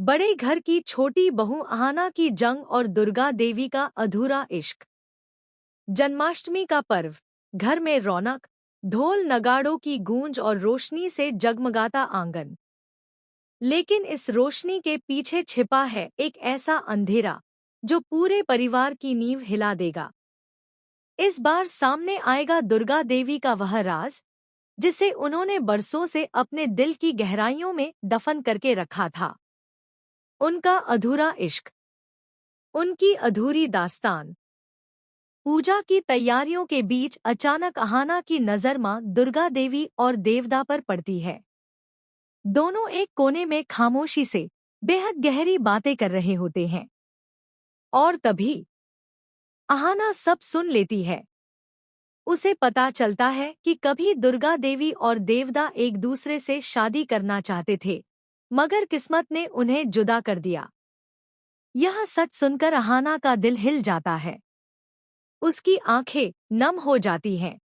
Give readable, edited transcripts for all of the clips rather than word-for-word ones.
बड़े घर की छोटी बहू अहाना की जंग और दुर्गा देवी का अधूरा इश्क। जन्माष्टमी का पर्व, घर में रौनक, ढोल नगाड़ों की गूंज और रोशनी से जगमगाता आंगन। लेकिन इस रोशनी के पीछे छिपा है एक ऐसा अंधेरा जो पूरे परिवार की नींव हिला देगा। इस बार सामने आएगा दुर्गा देवी का वह राज जिसे उन्होंने बरसों से अपने दिल की गहराइयों में दफन करके रखा था। उनका अधूरा इश्क, उनकी अधूरी दास्तान। पूजा की तैयारियों के बीच अचानक अहाना की नज़र मां दुर्गा देवी और देवदा पर पड़ती है। दोनों एक कोने में खामोशी से बेहद गहरी बातें कर रहे होते हैं। और तभी अहाना सब सुन लेती है। उसे पता चलता है कि कभी दुर्गा देवी और देवदा एक दूसरे से शादी करना चाहते थे, मगर किस्मत ने उन्हें जुदा कर दिया। यह सच सुनकर अहाना का दिल हिल जाता है। उसकी आंखें नम हो जाती हैं।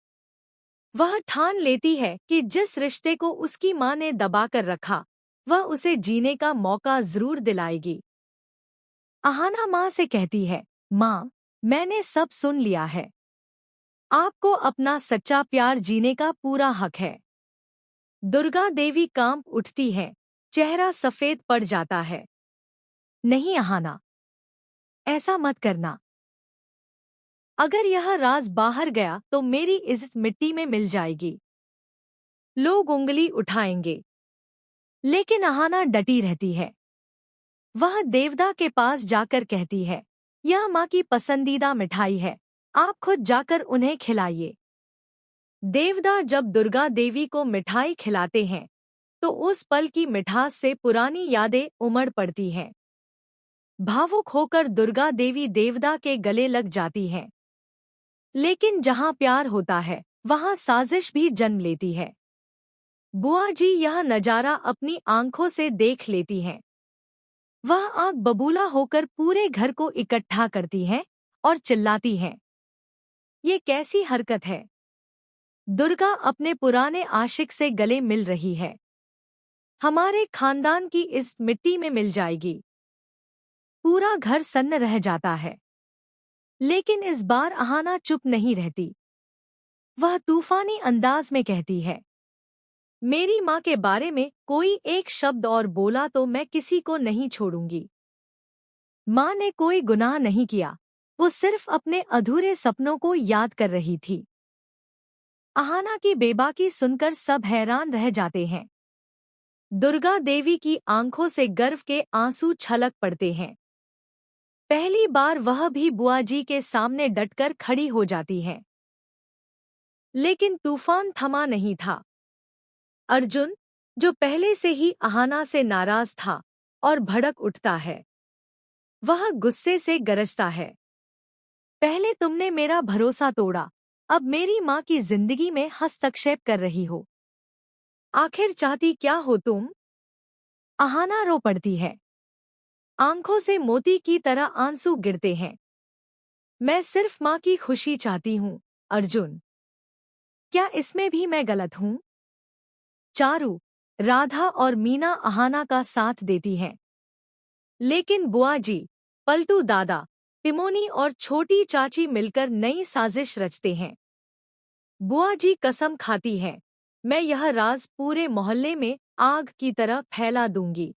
वह ठान लेती है कि जिस रिश्ते को उसकी मां ने दबाकर रखा, वह उसे जीने का मौका जरूर दिलाएगी। अहाना मां से कहती है, मां, मैंने सब सुन लिया है। आपको अपना सच्चा प्यार जीने का पूरा हक है। दुर्गा देवी कांप उठती है, चेहरा सफेद पड़ जाता है। नहीं अहाना, ऐसा मत करना। अगर यह राज बाहर गया तो मेरी इज्जत मिट्टी में मिल जाएगी। लोग उंगली उठाएंगे। लेकिन अहाना डटी रहती है। वह देवदा के पास जाकर कहती है, यह माँ की पसंदीदा मिठाई है, आप खुद जाकर उन्हें खिलाइए। देवदा जब दुर्गा देवी को मिठाई खिलाते हैं तो उस पल की मिठास से पुरानी यादें उमड़ पड़ती हैं। भावुक होकर दुर्गा देवी देवदा के गले लग जाती हैं। लेकिन जहां प्यार होता है वहां साजिश भी जन्म लेती है। बुआ जी यह नजारा अपनी आंखों से देख लेती हैं। वह आग बबूला होकर पूरे घर को इकट्ठा करती हैं और चिल्लाती हैं, ये कैसी हरकत है? दुर्गा अपने पुराने आशिक से गले मिल रही है। हमारे खानदान की इस मिट्टी में मिल जाएगी। पूरा घर सन्न रह जाता है। लेकिन इस बार अहाना चुप नहीं रहती। वह तूफानी अंदाज में कहती है, मेरी माँ के बारे में कोई एक शब्द और बोला तो मैं किसी को नहीं छोड़ूंगी। माँ ने कोई गुनाह नहीं किया, वो सिर्फ अपने अधूरे सपनों को याद कर रही थी। अहाना की बेबाकी सुनकर सब हैरान रह जाते हैं। दुर्गा देवी की आंखों से गर्व के आंसू छलक पड़ते हैं। पहली बार वह भी बुआ जी के सामने डटकर खड़ी हो जाती हैं। लेकिन तूफान थमा नहीं था। अर्जुन, जो पहले से ही अहाना से नाराज था और भड़क उठता है, वह गुस्से से गरजता है, पहले तुमने मेरा भरोसा तोड़ा, अब मेरी माँ की जिंदगी में हस्तक्षेप कर रही हो। आखिर चाहती क्या हो तुम? अहाना रो पड़ती है। आंखों से मोती की तरह आंसू गिरते हैं। मैं सिर्फ माँ की खुशी चाहती हूँ, अर्जुन। क्या इसमें भी मैं गलत हूँ? चारू, राधा और मीना अहाना का साथ देती हैं। लेकिन बुआ जी, पलटू दादा, टिमोनी और छोटी चाची मिलकर नई साजिश रचते हैं। बुआ जी कसम खाती है, मैं यह राज पूरे मोहल्ले में आग की तरह फैला दूंगी।